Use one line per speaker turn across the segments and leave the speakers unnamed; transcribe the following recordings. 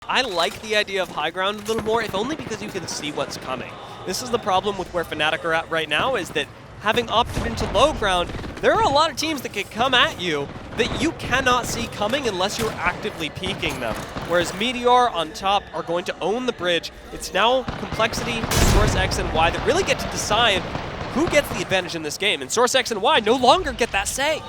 I like the idea of high ground a little more, if only because you can see what's coming. This is the problem with where Fnatic are at right now, is that having opted into low ground, there are a lot of teams that can come at you that you cannot see coming unless you're actively peeking them. Whereas Meteor on top are going to own the bridge. It's now Complexity, Source X, and Y that really get to decide who gets the advantage in this game. And Source X and Y no longer get that say.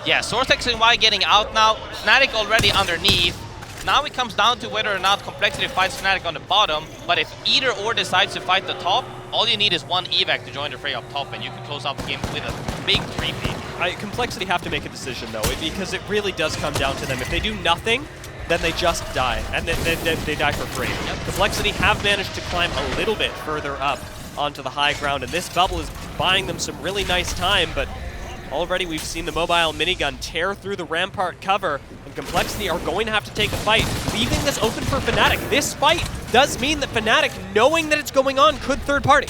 Yeah, Source X and Y getting out now. Fnatic already underneath. Now it comes down to whether or not Complexity fights Fnatic on the bottom, but if either or decides to fight the top, all you need is one evac to join the fray up top, and you can close out the game with a big 3-peat.
Complexity have to make a decision, though, because it really does come down to them. If they do nothing, then they just die, and then they die for free. Yep. Complexity have managed to climb a little bit further up onto the high ground, and this bubble is buying them some really nice time, but already we've seen the mobile minigun tear through the rampart cover, and Complexity are going to have to take a fight, leaving this open for Fnatic. This fight does mean that Fnatic, knowing that it's going on, could third party.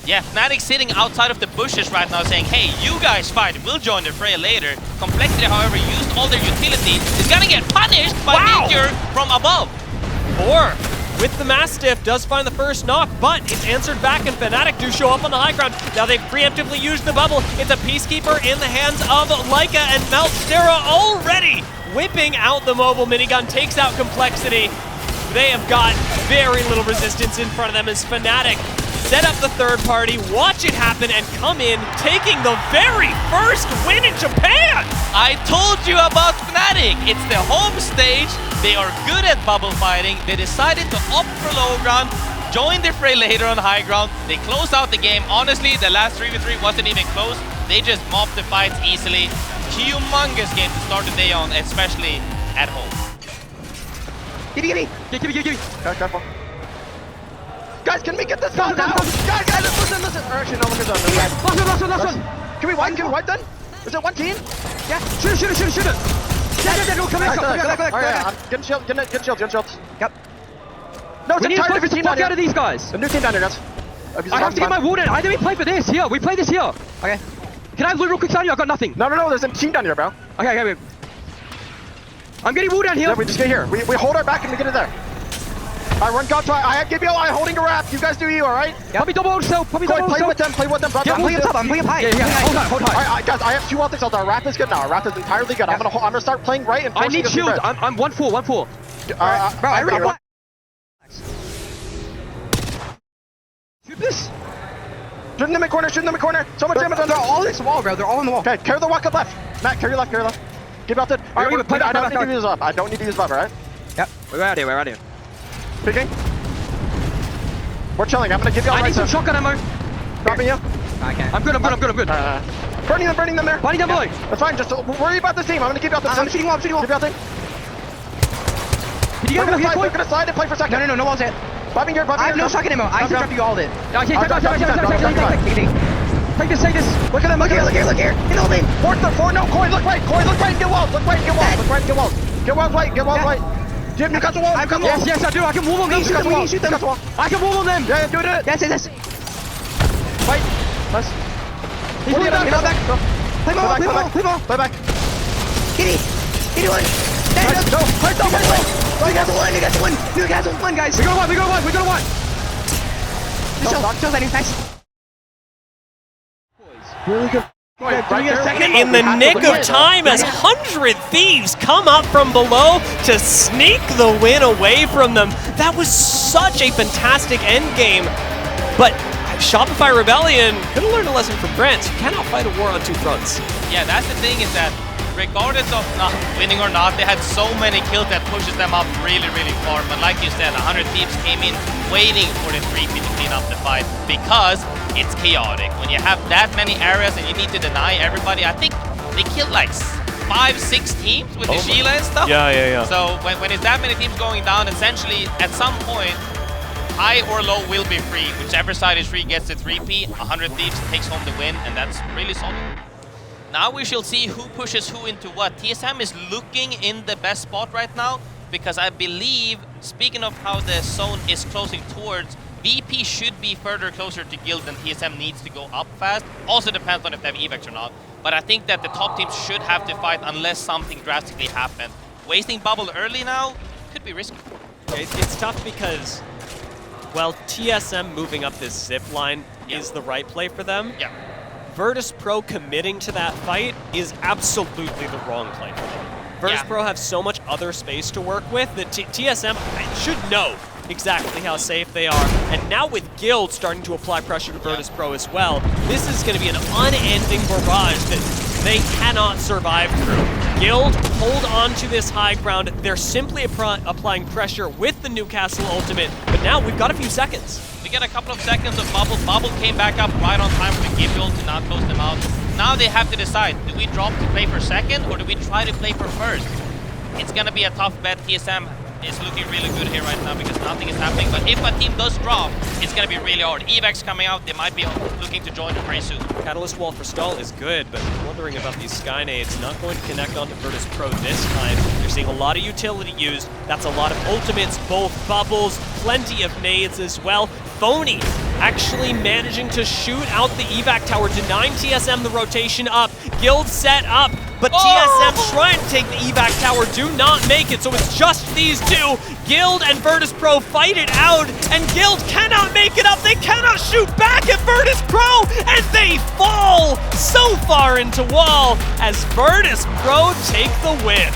Yeah, Fnatic sitting outside of the bushes right now saying, hey, you guys fight, we'll join the fray later. Complexity, however, used all their utility, is gonna get punished by Meteor from above.
Or, with the Mastiff, does find the first knock, but it's answered back, and Fnatic do show up on the high ground. Now they've preemptively used the bubble. It's a Peacekeeper in the hands of Leica, and Meltstera already whipping out the mobile minigun, takes out Complexity. They have got very little resistance in front of them as Fnatic set up the third party, watch it happen, and come in, taking the very first win in Japan!
I told you about Fnatic! It's the home stage, they are good at bubble fighting, they decided to opt for low ground, join the fray later on high ground, they close out the game. Honestly, the last 3v3 wasn't even close, they just mopped the fights easily. Humongous game to start the day on, especially at home.
Give me! Careful. Guys, can we get this guy now? Guys, listen! Or actually, no, look at that. Last one. Can we wipe then? Is it one team? Yeah. Shoot it. Yeah, no, come in. Alright, get shields. Yep. No, it's a entire different team down here. Out of these guys. A new team down here, guys. I have to get my wood in. Either we play for this here. We play this here. Okay. Can I loot real quick on you? I got nothing. No, there's a team down here, bro. Okay, wait. I'm getting wood down here. Yeah, we just get here. We hold our back and we get it there. I run God try. I have give you I holding a wrap. You guys do you, alright? Yep. Probably double yourself. Play with them. Yeah, I'm playing high. Yeah, hold high. Alright, guys, I have 2 ultics out there. Our wrap is good now. Our wrap is entirely good. Yeah. I'm gonna start playing right and I need shield. I'm 1-4. Bro, I really want. Shoot this. Shoot them in corner. So much damage on. They're all in this wall, bro. They're all in the wall. Okay, carry the walk up left. Matt, carry left. Give out the. Alright, I don't need to use up. I don't need to use up, alright? Yep. We're out here. Picking. We're chilling. I'm gonna give you all right. I need some shotgun ammo. Dropping you. Okay. I'm good. Burning them there. Body down below. That's fine. Just worry about this team. I'm gonna give you out the. I'm shooting wall. Give you out the. Can you get over here? We're gonna slide and play for a second. No wall's hit. Bobbing here. I have no shotgun ammo. I can drop you all it. Okay. Take this. Look here. Get all in. Four. No. Corey, look right. Get walls. Get walls right. Jim, you got the wall. Yes, I do. I can wall on them. Shoot them. I can wall on them. Yeah, do it. Yes. Fight. Nice. He's moving back. Play back. Kitty one. No. You got the one, guys. We got one. Just letting nice. Really good.
In the nick of time as 100 Thieves come up from below to sneak the win away from them. That was such a fantastic endgame, but Shopify Rebellion could have learned a lesson from France. You cannot fight a war on 2 fronts.
Yeah, that's the thing, is that regardless of not winning or not, they had so many kills that pushes them up really far. But like you said, 100 Thieves came in waiting for the 3P to clean up the fight because it's chaotic. When you have that many areas and you need to deny everybody, I think they killed like 5-6 teams with the Sheila and stuff.
Yeah.
So when it's that many teams going down, essentially at some point, high or low will be free. Whichever side is free gets the 3P. 100 Thieves takes home the win, and that's really solid. Now we shall see who pushes who into what. TSM is looking in the best spot right now because I believe, speaking of how the zone is closing towards, VP should be further closer to Guild than TSM needs to go up fast. Also depends on if they have evacs or not. But I think that the top teams should have to fight unless something drastically happens. Wasting bubble early now could be risky.
It's tough because, well, TSM moving up this zip line is the right play for them.
Yeah.
Virtus.Pro committing to that fight is absolutely the wrong play for them. Virtus.Pro have so much other space to work with that TSM should know exactly how safe they are. And now with Guild starting to apply pressure to Virtus.Pro as well, this is going to be an unending barrage that they cannot survive through. Guild hold on to this high ground. They're simply applying pressure with the Newcastle ultimate, but now we've got a few seconds.
We get a couple of seconds of Bubble. Bubble came back up right on time for the Gibbel to not close them out. Now they have to decide, do we drop to play for second or do we try to play for first? It's gonna be a tough bet. TSM is looking really good here right now because nothing is happening. But if a team does drop, it's gonna be really hard. Evax coming out, they might be looking to join them very soon.
Catalyst wall for stall is good, but wondering about these Sky Nades. Not going to connect onto Virtus.Pro this time. You're seeing a lot of utility used. That's a lot of ultimates, both bubbles, plenty of nades as well. Phony actually managing to shoot out the evac tower, denying TSM the rotation up. Guild set up, but TSM trying to take the evac tower, do not make it, so it's just these two. Guild and Virtus.Pro fight it out, and Guild cannot make it up. They cannot shoot back at Virtus.Pro, and they fall so far into wall as Virtus.Pro take the win.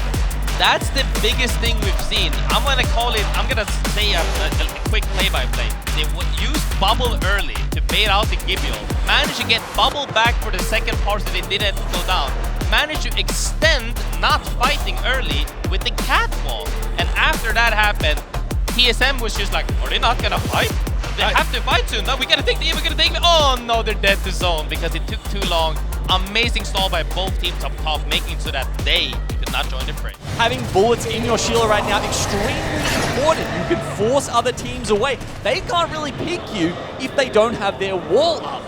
That's the biggest thing we've seen. I'm gonna say a quick play-by-play. They used Bubble early to bait out the Gibeon. Managed to get Bubble back for the second part so they didn't go down. Managed to extend not fighting early with the catwalk. And after that happened, TSM was just like, are they not gonna fight? They have to fight soon. No, we're gonna take me. Oh no, they're dead to zone because it took too long. Amazing stall by both teams up top, making so that they could not join the fray.
Having bullets in your shield right now, extremely important. You can force other teams away. They can't really pick you if they don't have their wall up.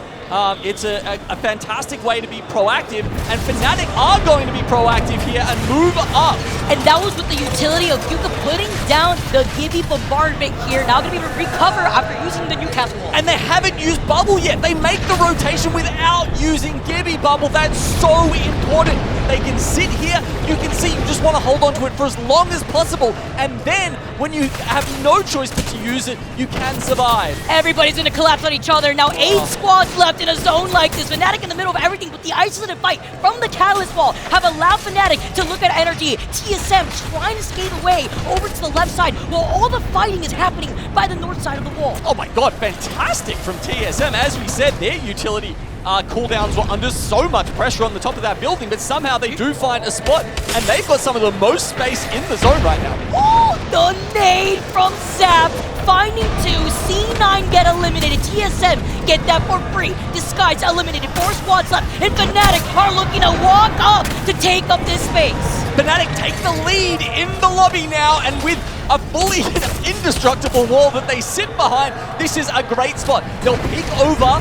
It's a fantastic way to be proactive, and Fnatic are going to be proactive here and move up.
And that was with the utility of Yuka putting down the Gibby bombardment here. Now going to be able to recover after using the Newcastle wall.
And they haven't used Bubble yet. They make the rotation without using Gibby Bubble. That's so important. They can sit here. You can see you just want to hold on to it for as long as possible. And then when you have no choice but to use it, you can survive.
Everybody's going to collapse on each other. Now 8 squads left in a zone like this. Fnatic in the middle of everything, but the isolated fight from the Catalyst wall have allowed Fnatic to look at energy. TSM trying to skate away over to the left side while all the fighting is happening by the north side of the wall.
Oh my god, fantastic from TSM. As we said, their utility cooldowns were under so much pressure on the top of that building, but somehow they do find a spot, and they've got some of the most space in the zone right now.
Oh, the nade from Zap, finding 2, C9 get eliminated, TSM get that for free, Disguise eliminated, 4 squads left, and Fnatic are looking to walk up to take up this space.
Fnatic take the lead in the lobby now, and with a fully indestructible wall that they sit behind, this is a great spot. They'll peek over,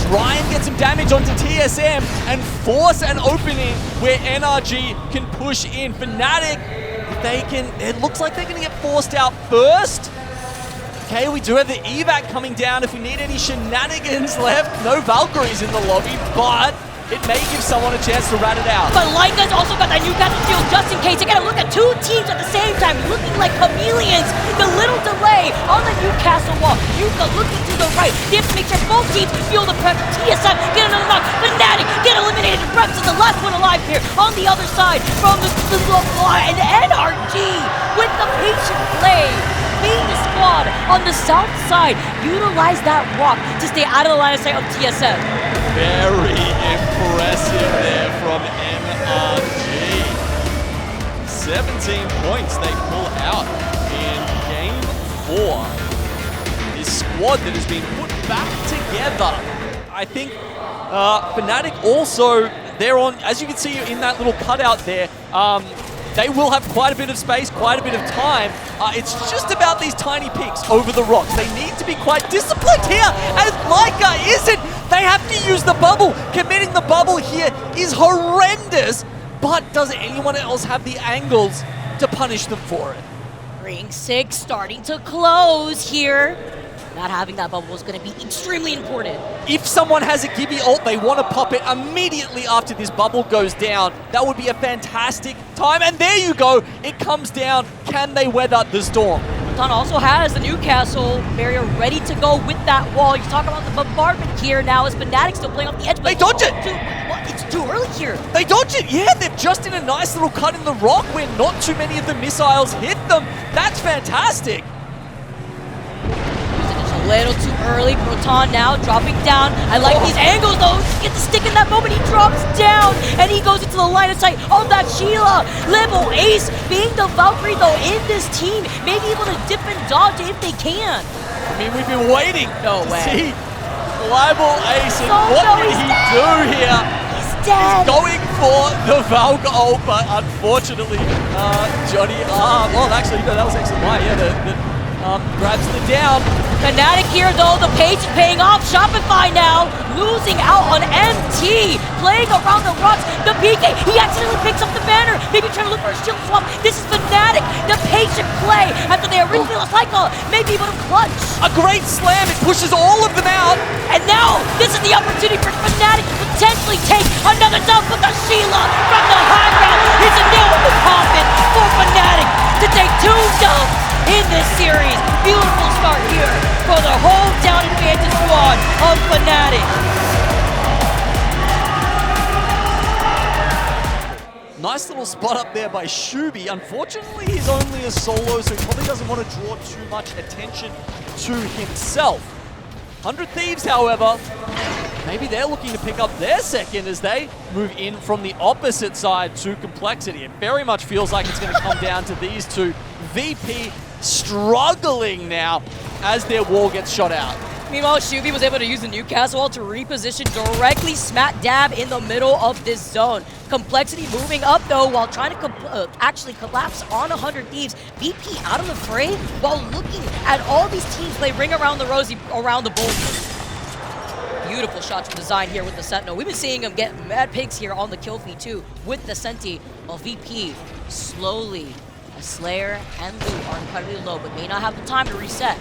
try and get some damage onto TSM, and force an opening where NRG can push in. Fnatic, it looks like they're going to get forced out first. Okay, we do have the evac coming down if we need any shenanigans left. No Valkyries in the lobby, but it may give someone a chance to rat it out.
But Leica's also got that Newcastle shield just in case. You gotta look at 2 teams at the same time, looking like chameleons. The little delay on the Newcastle wall. Yuka looking to the right. They have to make sure both teams feel the pressure. TSM get another knock. Fnatic get eliminated. Reps is the last one alive here on the other side from the and NRG with the patient play. Being the squad on the south side, utilize that walk to stay out of the line of sight of TSM.
Very impressive there from NRG. 17 points they pull out in game 4. This squad that has been put back together. I think Fnatic also, they're on, as you can see in that little cutout there, they will have quite a bit of space, quite a bit of time. It's just about these tiny picks over the rocks. They need to be quite disciplined here, as Leica isn't. They have to use the bubble. Committing the bubble here is horrendous, but does anyone else have the angles to punish them for it?
Ring 6 starting to close here. Not having that bubble is going to be extremely important.
If someone has a Gibby ult, they want to pop it immediately after this bubble goes down. That would be a fantastic time. And there you go. It comes down. Can they weather the storm?
Proton also has the Newcastle barrier ready to go with that wall. You're talking about the bombardment here now as Fnatic still playing off the edge.
They dodge it!
It's too early here.
They dodge it, yeah, they're just in a nice little cut in the rock where not too many of the missiles hit them. That's fantastic.
A little too early. Proton now dropping down. I like these angles though. He gets the stick in that moment. He drops down and he goes into the line of sight of that Sheila. Level Ace being the Valkyrie though in this team. Maybe able to dip and dodge if they can.
I mean, we've been waiting
No
to
way.
see Level Ace, and
Oh,
what
no,
did
he's
he
dead.
do here?
He's dead.
Going for the Valk ult, but unfortunately, Johnny, well, actually, no, that was actually why, yeah, grabs the down.
Fnatic here though, the pace is paying off. Shopify now losing out on MT, playing around the rocks. The PK, he accidentally picks up the banner, maybe trying to look for a shield swap. This is Fnatic, the patient play after they originally lost cycle, maybe able to clutch.
A great slam, it pushes all of them out.
And now, this is the opportunity for Fnatic to potentially take another dub, but the Sheila from the high ground is a nail in the coffin for Fnatic to take 2 dubs in this series. Beautiful start here for the hometown advantage squad of Fnatic.
Nice little spot up there by Shubi. Unfortunately, he's only a solo, so he probably doesn't want to draw too much attention to himself. 100 Thieves, however, maybe they're looking to pick up their second as they move in from the opposite side to Complexity. It very much feels like it's going to come down to these two. VP struggling now as their wall gets shot out.
Meanwhile, Shubi was able to use the Newcastle wall to reposition directly smack dab in the middle of this zone. Complexity moving up though while trying to actually collapse on 100 Thieves. VP out of the fray while looking at all these teams play ring around the rosy around the bull. Beautiful shots from Design here with the Sentinel. We've been seeing him get mad pigs here on the kill feed too with the Senti. While VP slowly, as Slayer and Lou are incredibly low but may not have the time to reset.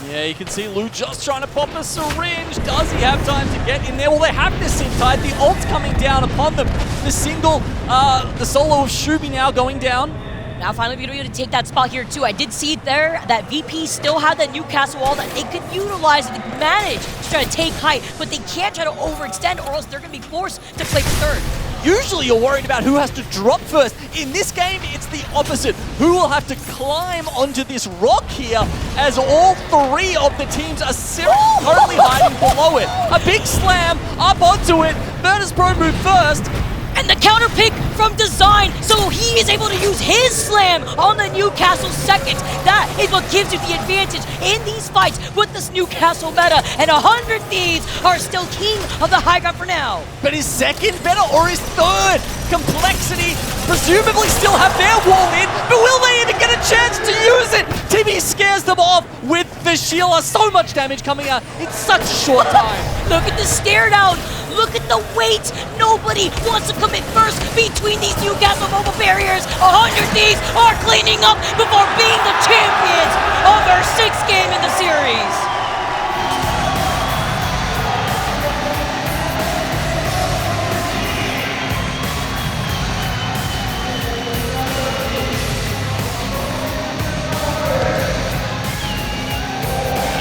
Yeah, you can see Lou just trying to pop a syringe. Does he have time to get in there? Well, they have this inside. The ult's coming down upon them. The single, the solo of Shubi now going down.
Now finally being able to take that spot here too. I did see there that VP still had that Newcastle wall that they could utilize and manage to try to take height, but they can't try to overextend or else they're going to be forced to play for third.
Usually you're worried about who has to drop first. In this game, it's the opposite. Who will have to climb onto this rock here as all 3 of the teams are currently hiding below it. A big slam up onto it. Virtus Pro move first.
And the counter pick from Design, so he is able to use his slam on the Newcastle second. That is what gives you the advantage in these fights with this Newcastle meta. And 100 Thieves are still king of the high ground for now.
But is second better or is third? Complexity presumably still have their wall in, but will they even get a chance to use it? Timmy scares them off with the Sheila. So much damage coming out in such a short time.
Look at the stare down. Look at the weight. Nobody wants to commit first between these Newcastle mobile barriers. 100 Thieves are cleaning up before being the champions of their 6th game in the series.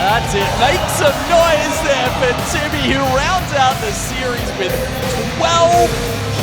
That's it. Make some noise there for Timmy, who rounds out the series with 12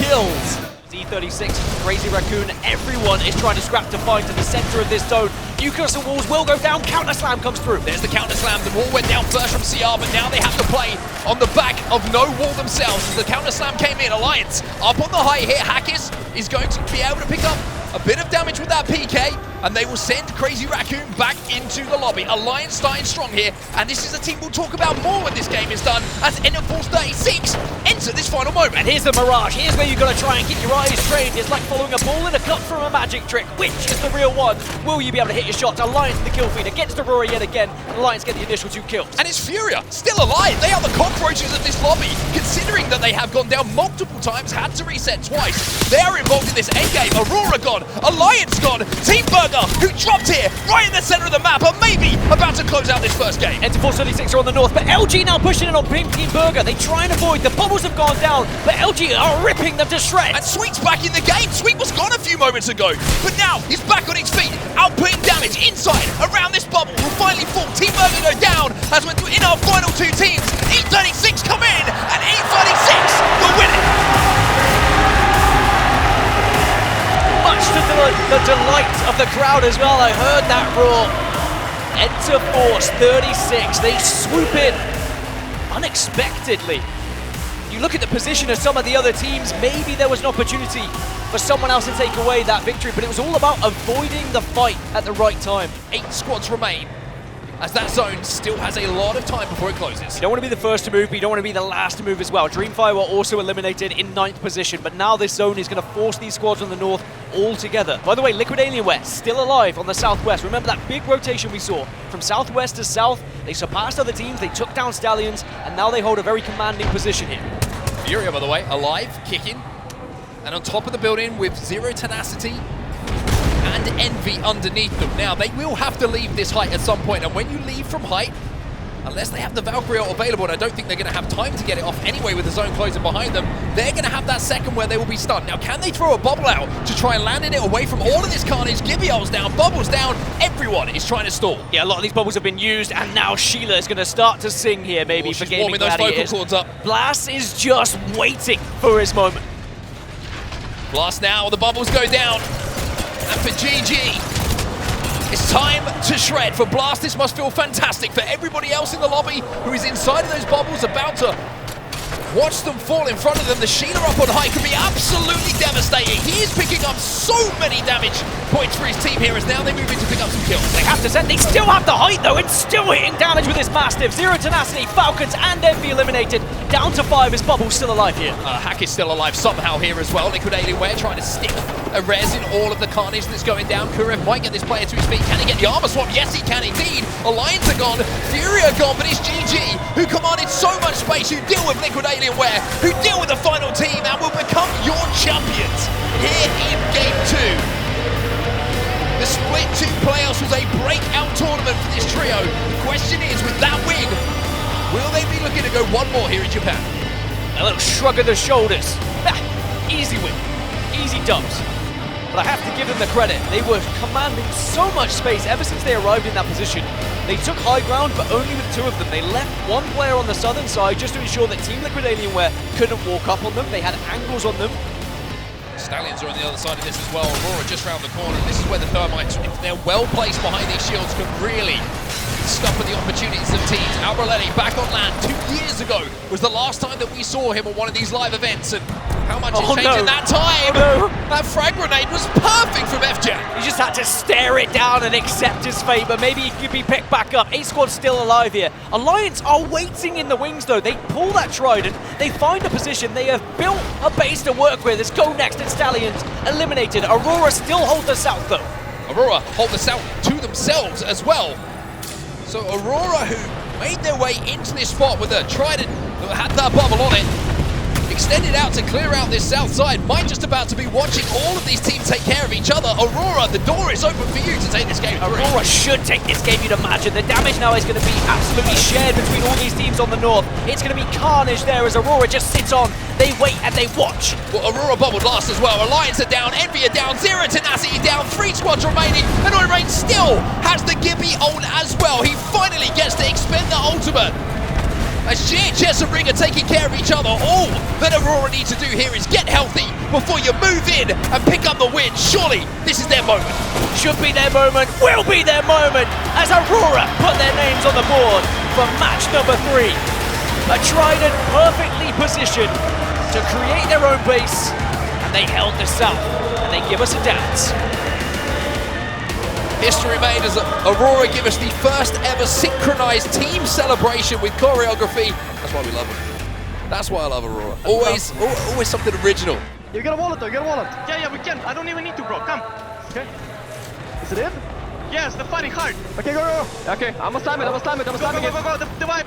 kills.
Z36, Crazy Raccoon, everyone is trying to scrap to find to the center of this zone. Newcastle walls will go down, counter slam comes through.
There's the counter slam. The wall went down first from CR, but now they have to play on the back of no wall themselves. As the counter slam came in, Alliance up on the high here. Hackis is going to be able to pick up a bit of damage with that PK, and they will send Crazy Raccoon back into the lobby. Alliance starting strong here, and this is a team we'll talk about more when this game is done, as NF Force 36 enter this final moment.
And here's the Mirage. Here's where you've got to try and get your eyes trained. It's like following a ball in a cup from a magic trick. Which is the real one? Will you be able to hit your shots? Alliance the kill feed against Aurora yet again. Alliance get the initial 2 kills.
And it's Furia, still alive. They are the cockroaches of this lobby, considering that they have gone down multiple times, had to reset twice. They are involved in this endgame. Aurora gone,
Alliance gone. Team Burger, who dropped here, right in the center of the map, are maybe about to close out this first game.
Enter 476 are on the north, but LG now pushing it on Team Burger. They try and avoid, the bubbles have gone down, but LG are ripping them to shreds.
And Sweet's back in the game. Sweet was gone a few moments ago, but now he's back on his feet, outputting damage inside, around this bubble. Will finally fall. Team Burger go down as we're in our final two teams. E36 come in, and E36 will win it.
Much to the delight of the crowd as well. I heard that roar. Enter Force 36. They swoop in unexpectedly. You look at the position of some of the other teams, maybe there was an opportunity for someone else to take away that victory, but it was all about avoiding the fight at the right time.
8 squads remain, as that zone still has a lot of time before it closes.
You don't want to be the first to move, but you don't want to be the last to move as well. Dreamfire were also eliminated in 9th position, but now this zone is going to force these squads on the north all together. By the way, Liquid Alienware still alive on the southwest. Remember that big rotation we saw from southwest to south? They surpassed other teams, they took down Stallions, and now they hold a very commanding position here.
Furia, by the way, alive, kicking, and on top of the building with Zero Tenacity and Envy underneath them. Now, they will have to leave this height at some point, and when you leave from height, unless they have the Valkyrie ult available, and I don't think they're going to have time to get it off anyway with the zone closing behind them, they're going to have that second where they will be stunned. Now, can they throw a bubble out to try and land it away from all of this carnage? Gibby ult's down, Bubble's down, everyone is trying to stall.
Yeah, a lot of these bubbles have been used, and now Sheila is going to start to sing here, maybe, for
She's
Gaming
warming those vocal
Gladiators.
cords up.
Blast is just waiting for his moment.
Blast now, the bubbles go down. And for GG, it's time to shred. For Blast, this must feel fantastic. For everybody else in the lobby who is inside of those bubbles about to watch them fall in front of them, the Sheila up on high could be absolutely devastating. He is picking up so many damage points for his team here as now they move in to pick up some kills.
They have to send, they still have the height though, and still hitting damage with this Mastiff. Zero Tenacity, Falcons and Envy eliminated. Down to 5 is Bubble's still alive here.
Hack is still alive somehow here as well. Liquid Alienware trying to stick a res in all of the carnage that's going down. Kurev might get this player to his feet. Can he get the armor swap? Yes, he can indeed. Alliance are gone, Fury are gone, but it's GG who commanded so much space, who deal with Liquid Alienware, who deal with the final team and will become your champions here in Game 2. The Split 2 playoffs was a breakout tournament for this trio. The question is, with that win, will they be looking to go one more here in Japan?
A little shrug of the shoulders. Easy win, easy dubs. But I have to give them the credit. They were commanding so much space ever since they arrived in that position. They took high ground, but only with 2 of them. They left 1 player on the southern side just to ensure that Team Liquid Alienware couldn't walk up on them. They had angles on them.
Stallions are on the other side of this as well. Aurora just round the corner. This is where the Thermites, if they're well placed behind these shields, can really scupper the opportunities of teams. Albraletti back on land 2 years ago was the last time that we saw him on one of these live events, and how much has changed in that time? That frag grenade was perfect from FJ.
He just had to stare it down and accept his fate, but maybe he could be picked back up. 8 squads still alive here. Alliance are waiting in the wings though. They pull that trident, they find a position, they have built a base to work with. It's GoNext and Stallions eliminated. Aurora still hold the south though.
Aurora hold the south to themselves as well. So Aurora, who made their way into this spot with a trident that had that bubble on it, extended out to clear out this south side, might just about to be watching all of these teams take care of each other. Aurora, the door is open for you to take this game.
Aurora should take this game, you'd imagine. The damage now is going to be absolutely shared between all these teams on the north. It's going to be carnage there as Aurora just sits on. They wait and they watch.
Well, Aurora bubbled last as well. Alliance are down, Envy are down, Zero Tenacity down, 3 squads remaining, and Oirain still has the Gibby ult as well. He finally gets to expend the ultimate. As GHS and Ring are taking care of each other, all that Aurora need to do here is get healthy before you move in and pick up the win. Surely this is their moment.
Should be their moment, will be their moment, as Aurora put their names on the board for match number 3. A trident perfectly positioned to create their own base, and they held the south, and they give us a dance.
History made as Aurora give us the first ever synchronized team celebration with choreography. That's why we love them. That's why I love Aurora. Always something original.
You got a wallet though, you got a wallet.
Yeah, we can. I don't even need to, bro. Come.
Okay. Is it in?
Yes, the fighting hard.
Okay, go. Okay, I'm gonna slam it,
Go, go, go, go, the vibe.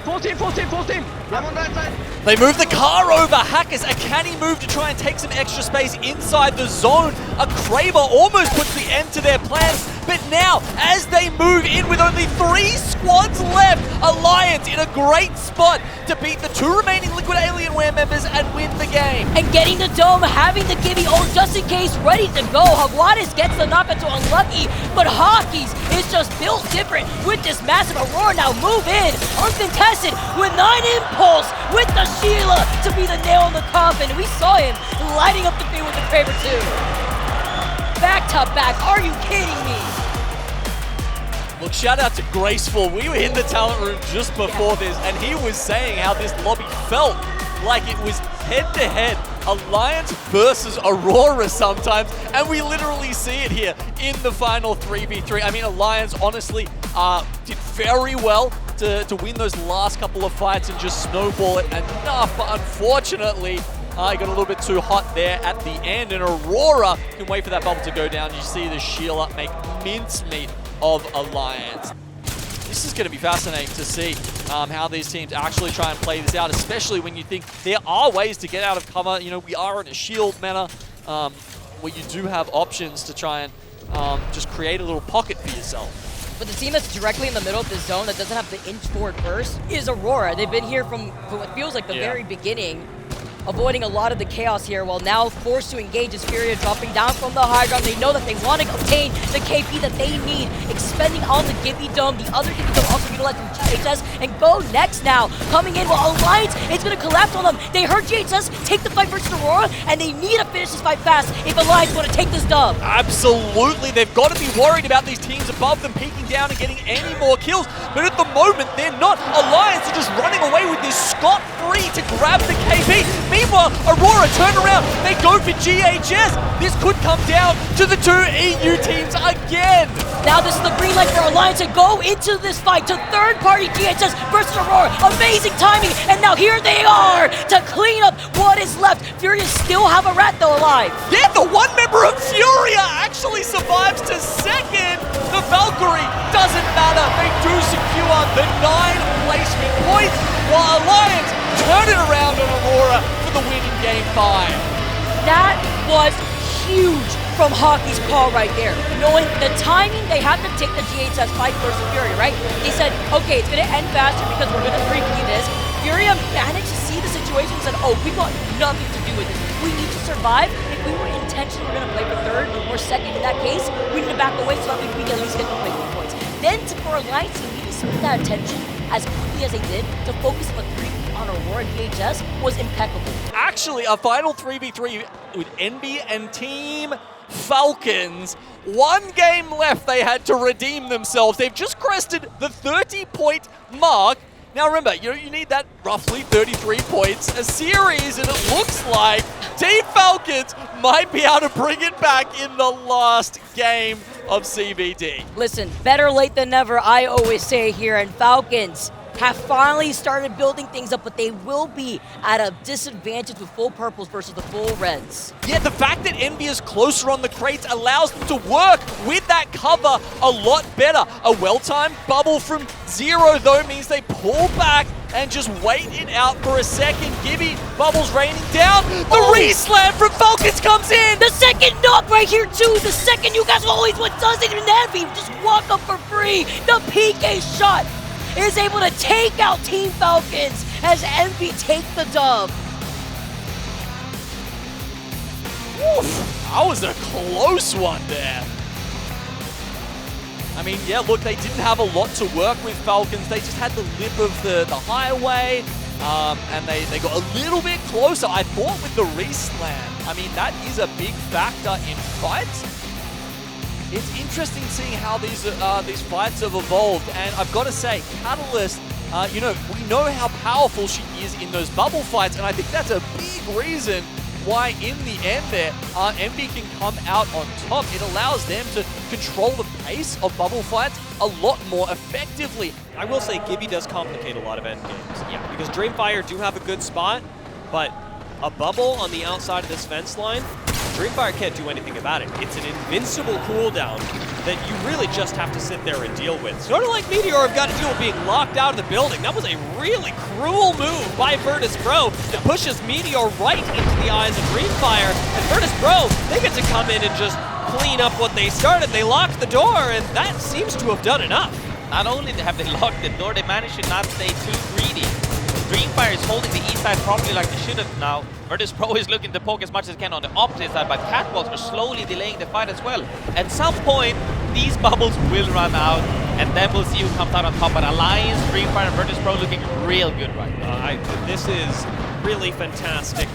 Full team, full team, full team. I'm on that side.
They move the car over. Hackers, a canny move to try and take some extra space inside the zone. A Kraber almost puts the end to their plans. But now, as they move in with only 3 squads left, Alliance in a great spot to beat the 2 remaining Liquid Alienware members and win the game.
And getting the dome, having the Gibby ult just in case, ready to go. Hawades gets the knockout to Unlucky, but Hockey's is just built different with this massive Aurora. Now move in, uncontested with 9 impulse with the Sheila to be the nail in the coffin. We saw him lighting up the field with the Kraber too. Back to back, are you kidding me?
Look, shout out to Graceful. We were in the talent room just before this, and he was saying how this lobby felt like it was head-to-head, Alliance versus Aurora sometimes, and we literally see it here in the final 3v3. I mean, Alliance honestly did very well to win those last couple of fights and just snowball it enough, but unfortunately, got a little bit too hot there at the end, and Aurora can wait for that bubble to go down. You see the shield up make mincemeat of Alliance. This is going to be fascinating to see how these teams actually try and play this out, especially when you think there are ways to get out of cover. You know, we are in a shield meta where you do have options to try and just create a little pocket for yourself.
But the team that's directly in the middle of the zone that doesn't have the inch forward burst is Aurora. They've been here from what feels like the very beginning, avoiding a lot of the chaos here, while now forced to engage as Furia dropping down from the high ground. They know that they want to obtain the KP that they need, expending on the Gibby Dome. The other Gibby Dome also utilized from GHS, and GoNext now coming in while Alliance is going to collapse on them. They heard GHS take the fight versus Aurora, and they need to finish this fight fast if Alliance want to take this dub.
Absolutely, they've got to be worried about these teams above them peeking down and getting any more kills, but at the moment they're not. Alliance are just running away with this scot-free to grab the KP. Meanwhile, Aurora turn around, they go for GHS. This could come down to the 2 EU teams again.
Now this is the green light for Alliance to go into this fight to third-party GHS versus Aurora. Amazing timing, and now here they are to clean up what is left. Furia still have a rat though alive.
Yeah, the 1 member of Furia actually survives to second. The Valkyrie doesn't matter. They do secure the 9 placement points, while Alliance turn it around on Aurora for the win in Game 5.
That was huge from Hockey's call right there. Knowing the timing, they have to take the GHS fight versus Furia, right? They said, okay, it's gonna end faster because we're gonna 3P this. Furia managed to see the situation and said, oh, we want nothing to do with this. We need to survive. If we were intentionally gonna play for third or second in that case, we need to back away so that we can at least get the placement points. Then for Alliance, you need to split that attention as quickly as they did to focus on the 3P on Aurora GHS was impeccable.
Actually, a final 3v3 with Envy and Team Falcons. 1 game left, they had to redeem themselves. They've just crested the 30-point mark. Now remember, you need that roughly 33 points a series, and it looks like Team Falcons might be able to bring it back in the last game of CBD.
Listen, better late than never, I always say here, and Falcons have finally started building things up, but they will be at a disadvantage with full purples versus the full reds.
Yeah, the fact that Envy is closer on the crates allows them to work with that cover a lot better. A well-timed bubble from Zero, though, means they pull back and just wait it out for a second. Gibby, bubbles raining down. The re-slam from Falcons comes in.
The second knock right here, too. The second you guys always what does it in Envy. Just walk up for free. The PK shot is able to take out Team Falcons as Envy take the dub.
Oof, that was a close one there. I mean, yeah, look, they didn't have a lot to work with Falcons. They just had the lip of the highway, and they got a little bit closer. I thought with the re-slam, I mean, that is a big factor in fights. It's interesting seeing how these fights have evolved, and I've got to say, Catalyst, you know, we know how powerful she is in those bubble fights, and I think that's a big reason why in the end there, Envy can come out on top. It allows them to control the pace of bubble fights a lot more effectively.
I will say Gibby does complicate a lot of end games. Yeah, because Dreamfire do have a good spot, but a bubble on the outside of this fence line Dreamfire can't do anything about it. It's an invincible cooldown that you really just have to sit there and deal with. Sort of like Meteor have got to deal with being locked out of the building. That was a really cruel move by Virtus.Pro that pushes Meteor right into the eyes of Dreamfire. And Virtus.Pro, they get to come in and just clean up what they started. They locked the door, and that seems to have done enough.
Not only have they locked the door, they managed to not stay too greedy. Dreamfire is holding the east side properly like they should have now. Virtus.Pro is looking to poke as much as they can on the opposite side, but Catwalks are slowly delaying the fight as well. At some point, these bubbles will run out, and then we'll see who comes out on top. But Alliance, Dreamfire, and Virtus.Pro looking real good right now.
This is really fantastic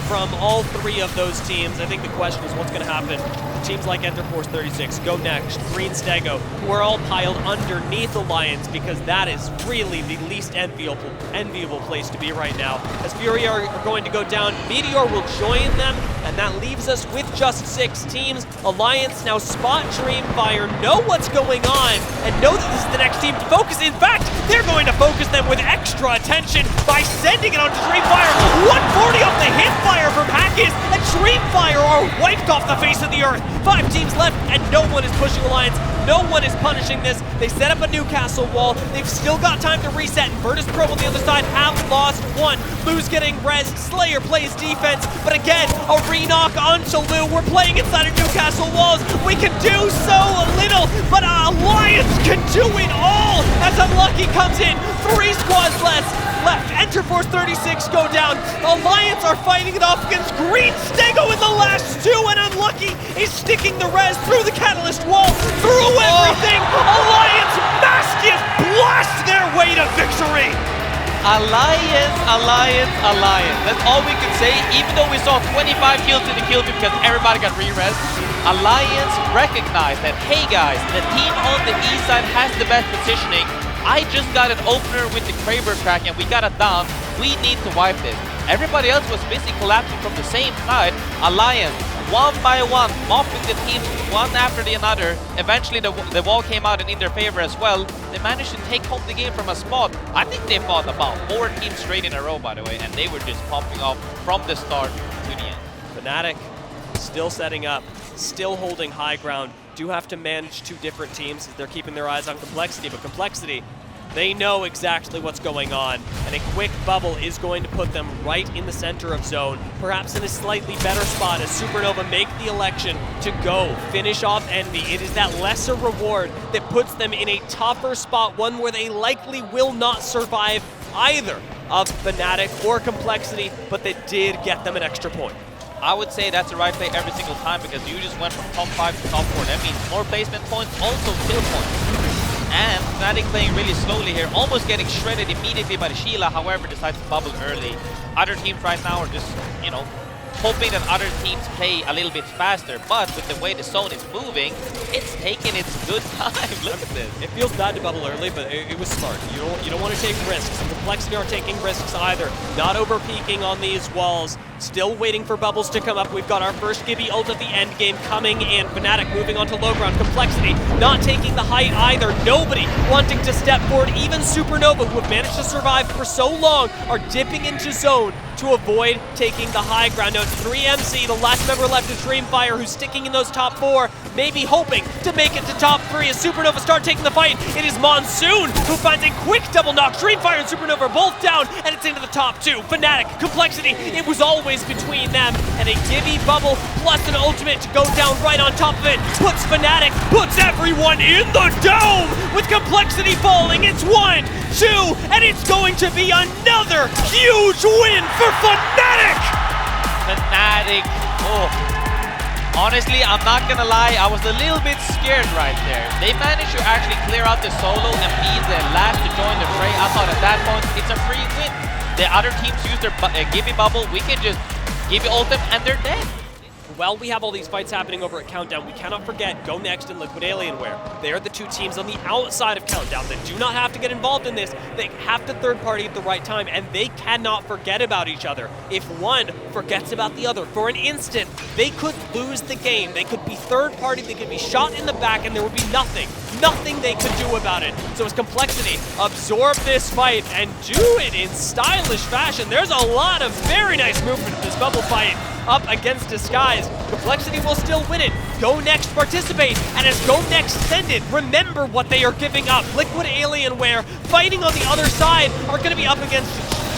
from all three of those teams. I think the question is what's going to happen to teams like Enterforce 36, GoNext, Green Stego, who are all piled underneath Alliance, because that is really the least enviable place to be right now. As Fury are going to go down, Meteor will join them, and that leaves us with just 6 teams. Alliance now spot Dreamfire, know what's going on, and know that this is the next team to focus. In fact, they're going to focus them with extra attention by sending it onto Dreamfire. 140 off the hit fire from Hackis, and Dreamfire are wiped off the face of the earth. 5 teams left, and no one is pushing Alliance. No one is punishing this. They set up a Newcastle wall. They've still got time to reset, and Virtus.Pro on the other side have lost 1. Lou's getting res. Slayer plays defense, but again, a re-knock onto Lou. We're playing inside of Newcastle walls. We can do so little, but Alliance can do it all as Unlucky comes in. 3 squads left. Enterforce 36 go down. Alliance are fighting it off against Green Stego in the last 2, and Unlucky is sticking the res through the Catalyst wall, through everything. Alliance Mastiffs blast their way to victory.
Alliance. That's all we can say, even though we saw 25 kills in the kill feed because everybody got re-res. Alliance recognized that, hey guys, the team on the east side has the best positioning. I just got an opener with the Kraber crack and we got it down. We need to wipe this. Everybody else was busy collapsing from the same side. Alliance, one by one, mopping the teams one after the other. Eventually the wall came out and in their favor as well. They managed to take home the game from a spot. I think they fought about 4 teams straight in a row, by the way, and they were just popping off from the start to the end.
Fnatic still setting up, still holding high ground. Do have to manage 2 different teams as they're keeping their eyes on Complexity, but Complexity, they know exactly what's going on, and a quick bubble is going to put them right in the center of zone, perhaps in a slightly better spot as Supernova make the election to go finish off Envy. It is that lesser reward that puts them in a tougher spot, one where they likely will not survive either of Fnatic or Complexity, but that did get them an extra point.
I would say that's the right play every single time because you just went from top 5 to top 4. That means more placement points, also kill points. And Fnatic playing really slowly here, almost getting shredded immediately by the Sheila, however decides to bubble early. Other teams right now are just, you know, hoping that other teams play a little bit faster, but with the way the zone is moving, it's taking its good time. Look at this.
It feels bad to bubble early, but it was smart. You don't want to take risks. And Complexity aren't taking risks either. Not over peeking on these walls. Still waiting for bubbles to come up. We've got our first Gibby ult at the end game coming in. Fnatic moving on to low ground. Complexity not taking the height either. Nobody wanting to step forward. Even Supernova, who have managed to survive for so long, are dipping into zone to avoid taking the high ground. Now it's 3MC, the last member left is Dreamfire, who's sticking in those top 4, maybe hoping to make it to top 3 as Supernova start taking the fight. It is Monsoon who finds a quick double knock. Dreamfire and Supernova are both down, and it's into the top 2. Fnatic, Complexity, it was always between them, and a Gibby bubble plus an ultimate to go down right on top of it puts Fnatic, puts everyone in the dome with Complexity falling. It's 1, 2, and it's going to be another huge win for Fnatic!
Fnatic, oh. Honestly, I'm not gonna lie, I was a little bit scared right there. They managed to actually clear out the solo and be the last to join the fray. I thought at that point, it's a free win. The other teams use their Gibby bubble, we can just Gibby ult them and they're dead.
While we have all these fights happening over at Countdown, we cannot forget GoNext and Liquid Alienware. They are the 2 teams on the outside of Countdown that do not have to get involved in this. They have to third party at the right time, and they cannot forget about each other. If one forgets about the other for an instant, they could lose the game. They could be third party, they could be shot in the back, and there would be nothing they could do about it. So as Complexity absorb this fight and do it in stylish fashion, there's a lot of very nice movement in this bubble fight. up against Disguise. Complexity will still win it. GoNext participate, and as GoNext send it, remember what they are giving up. Liquid Alienware fighting on the other side are going to be up against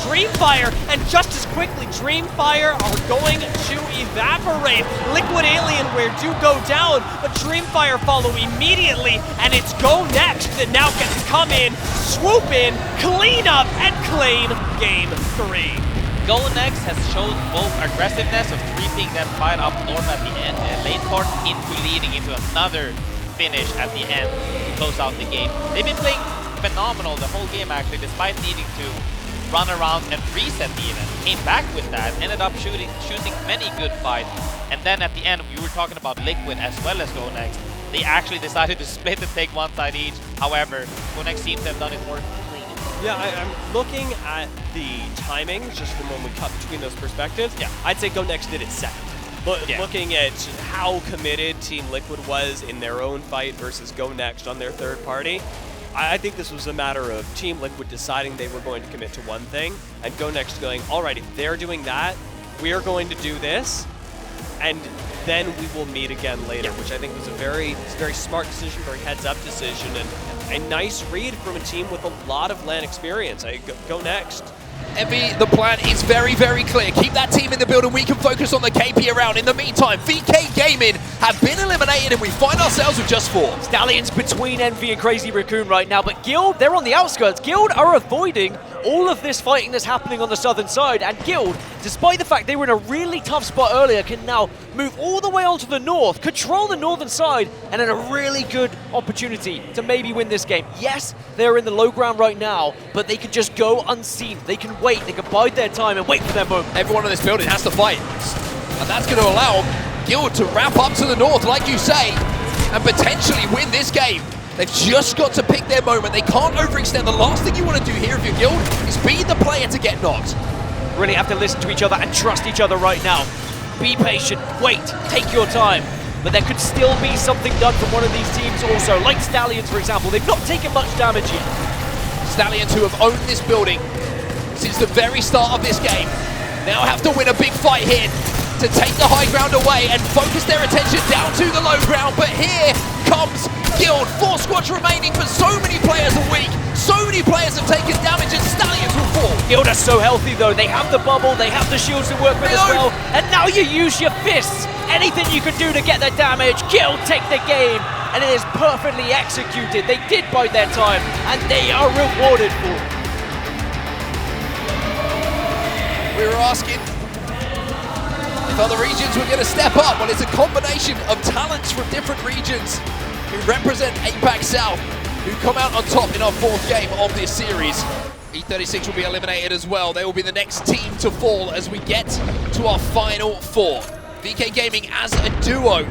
Dreamfire, and just as quickly, Dreamfire are going to evaporate. Liquid Alienware do go down, but Dreamfire follow immediately, and it's GoNext that now get to come in, swoop in, clean up, and claim Game 3.
GoNext has shown both aggressiveness of sweeping that fight up north at the end, late part into leading into another finish at the end to close out the game. They've been playing phenomenal the whole game actually, despite needing to run around and reset the event. Came back with that, ended up shooting many good fights, and then at the end we were talking about Liquid as well as GoNext. They actually decided to split and take one side each. However, GoNext seems to have done it more clean.
Yeah, I'm looking at the timing just from when we cut between those perspectives. Yeah, I'd say GoNext did it second. Looking at how committed Team Liquid was in their own fight versus GoNext on their third party, I think this was a matter of Team Liquid deciding they were going to commit to one thing, and GoNext going, all right, if they're doing that, we are going to do this, and then we will meet again later, which I think was a very smart decision, very heads-up decision, and a nice read from a team with a lot of LAN experience. GoNext.
Envy, the plan is very, very clear. Keep that team in the building. We can focus on the KP around. In the meantime, VK Gaming have been eliminated and we find ourselves with just 4.
Stallions between Envy and Crazy Raccoon right now, but Guild, they're on the outskirts. Guild are avoiding all of this fighting that's happening on the southern side, and Guild, despite the fact they were in a really tough spot earlier, can now move all the way onto the north, control the northern side, and in a really good opportunity to maybe win this game. Yes, they're in the low ground right now, but they can just go unseen. They can wait, they can bide their time and wait for their moment.
Everyone in this building has to fight, and that's going to allow Guild to wrap up to the north, like you say, and potentially win this game. They've just got to pick their moment. They can't overextend. The last thing you want to do here if you're Guild is be the player to get knocked.
Really have to listen to each other and trust each other right now. Be patient, wait, take your time. But there could still be something done from one of these teams also, like Stallions, for example. They've not taken much damage yet.
Stallions, who have owned this building since the very start of this game, now have to win a big fight here to take the high ground away and focus their attention down to the low ground. But here comes Guild. 4 squads remaining, but so many players are weak. So many players have taken damage and Stallions will fall.
Guild are so healthy though. They have the bubble, they have the shields to work with as well. And now you use your fists. Anything you can do to get the damage. Guild take the game. And it is perfectly executed. They did bide their time and they are rewarded for it.
We were asking if other regions were going to step up. Well, it's a combination of talents from different regions who represent APAC South, who come out on top in our 4th game of this series. E36 will be eliminated as well. They will be the next team to fall as we get to our final 4. VK Gaming as a duo,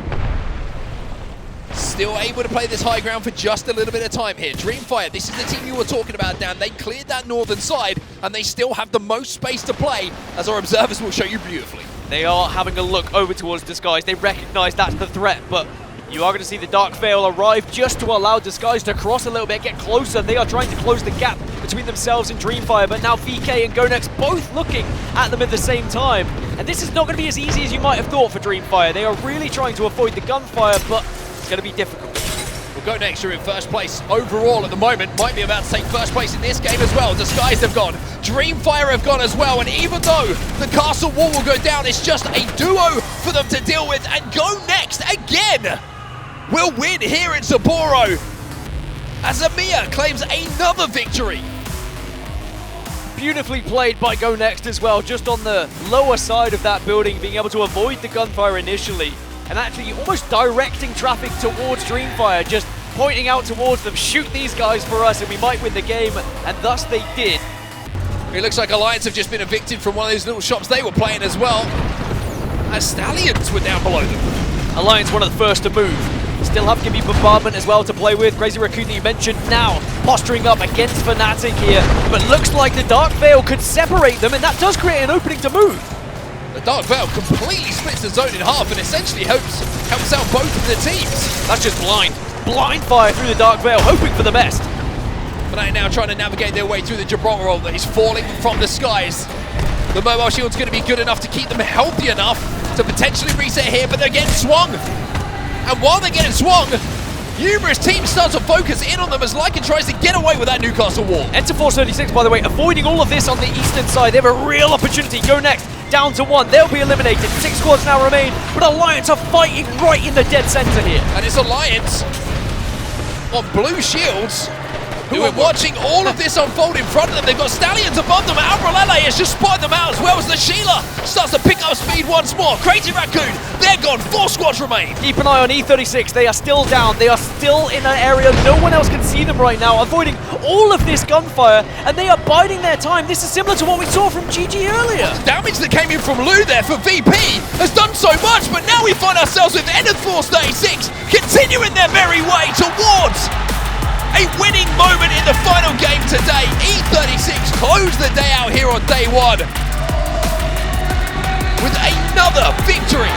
still able to play this high ground for just a little bit of time here. Dreamfire, this is the team you were talking about, Dan. They cleared that northern side, and they still have the most space to play, as our observers will show you beautifully.
They are having a look over towards Disguise. They recognize that's the threat, but you are going to see the Dark Veil arrive just to allow Disguise to cross a little bit, get closer. They are trying to close the gap between themselves and Dreamfire, but now VK and GoNext both looking at them at the same time. And this is not going to be as easy as you might have thought for Dreamfire. They are really trying to avoid the gunfire, but it's going to be difficult.
Well, GoNext are in first place overall at the moment. Might be about to take first place in this game as well. Disguise have gone. Dreamfire have gone as well. And even though the castle wall will go down, it's just a duo for them to deal with. And GoNext again will win here in Sapporo as Amir claims another victory.
Beautifully played by GoNext as well, just on the lower side of that building, being able to avoid the gunfire initially, and actually almost directing traffic towards Dreamfire, just pointing out towards them, shoot these guys for us and we might win the game, and thus they did.
It looks like Alliance have just been evicted from one of those little shops they were playing as well, as Stallions were down below them.
Alliance one of the first to move. Still have Gibby Bombardment as well to play with. Crazy Raccoon that you mentioned now posturing up against Fnatic here, but looks like the Dark Veil could separate them, and that does create an opening to move.
The Dark Veil completely splits the zone in half and essentially helps out both of the teams.
That's just blind fire through the Dark Veil, hoping for the best.
Fnatic now trying to navigate their way through the Gibraltar roll that is falling from the skies. The mobile shield's going to be good enough to keep them healthy enough to potentially reset here, but they're getting swung. And while they're getting swung, numerous teams start to focus in on them as Lycan tries to get away with that Newcastle wall.
Enter Force 36, by the way, avoiding all of this on the eastern side. They have a real opportunity. GoNext down to 1. They'll be eliminated. 6 squads now remain, but Alliance are fighting right in the dead center here.
And it's Alliance on blue shields who are watching all of this unfold in front of them. They've got Stallions above them. Albralele has just spotted them out as well as the Sheila starts to pick up speed once more. Crazy Raccoon, they're gone. 4 squads remain.
Keep an eye on E36. They are still down. They are still in an area no one else can see them right now, avoiding all of this gunfire, and they are biding their time. This is similar to what we saw from GG earlier.
The damage that came in from Lou there for VP has done so much, but now we find ourselves with End of Force 36 continuing their merry way towards a winning moment in the final game today. E36 closed the day out here on day 1 with another victory.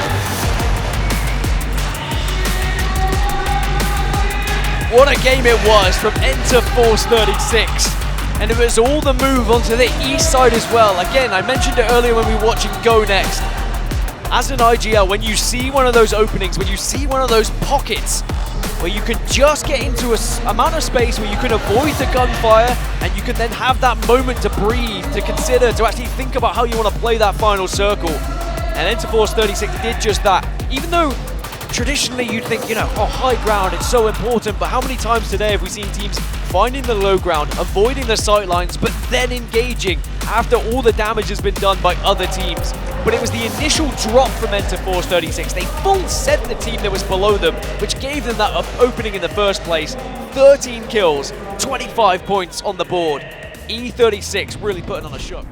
What a game it was from Enter Force 36. And it was all the move onto the east side as well. Again, I mentioned it earlier when we were watching GoNext. As an IGL, when you see one of those openings, when you see one of those pockets where you can just get into an amount of space where you can avoid the gunfire and you can then have that moment to breathe, to consider, to actually think about how you want to play that final circle. And Enter Force 36 did just that. Even though traditionally you'd think, you know, oh, high ground, it's so important, but how many times today have we seen teams finding the low ground, avoiding the sight lines, but then engaging after all the damage has been done by other teams? But it was the initial drop from Enter Force 36. They full sent the team that was below them, which gave them that opening in the first place. 13 kills, 25 points on the board. E36 really putting on a show.